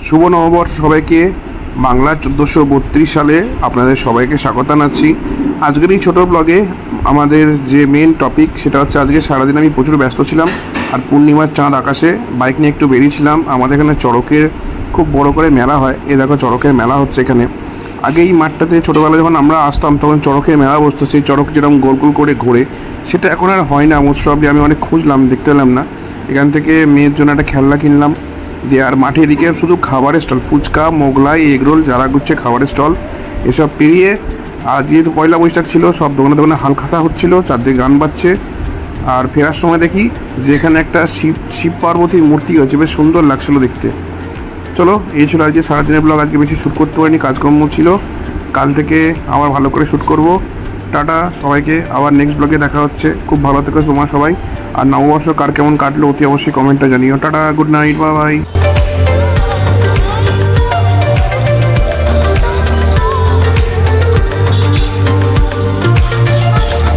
শুভ নববর্ষ সবাইকে। বাংলা 1432 সালে আপনাদের সবাইকে স্বাগত জানাচ্ছি। আজকের এই ছোটো ব্লগে আমাদের যে মেন টপিক সেটা হচ্ছে, আজকে সারাদিন আমি প্রচুর ব্যস্ত ছিলাম আর পূর্ণিমার চাঁদ আকাশে বাইক নিয়ে একটু বেরিয়েছিলাম। আমাদের এখানে চড়কের খুব বড় করে মেলা হয়। এ দেখো চড়কের মেলা হচ্ছে এখানে। আগে এই মাঠটাতে ছোটোবেলায় যখন আমরা আসতাম তখন চড়কের মেলা বসতো। সেই চড়ক যেরকম গোল গোল করে ঘোরে, সেটা এখন আর হয় না মোস্ট প্রবাবলি। আমি অনেক খুঁজলাম, দেখতে পেলাম না। এখান থেকে মেয়ের জন্য একটা খেলনা কিনলাম দিয়ে, আর মাঠের দিকে শুধু খাবারের স্টল, ফুচকা, মোগলাই, এগরোল, যারা গুচ্ছে খাবারের স্টল, এসব পেরিয়ে। আর যেহেতু পয়লা বৈশাখ ছিল, সব দোকানে দোকানে হালখাতা হচ্ছিলো, চারদিকে গান বাজছে। আর ফেরার সময় দেখি যে এখানে একটা শিব পার্বতীর মূর্তি হয়েছে, বেশ সুন্দর লাগছিলো দেখতে। চলো, এই ছিল আজকে সারাদিনের ব্লগ। আজকে বেশি শ্যুট করতে পারিনি, কাজকর্ম ছিল। কাল থেকে আবার ভালো করে শ্যুট করব। টাটা সবাইকে, আবার নেক্সট ব্লগে দেখা হচ্ছে। খুব ভালো থেকো তোমরা সবাই। আর নববর্ষ কার কেমন কাটলো অতি অবশ্যই কমেন্টটা জানিও। Tata, good night, bye bye.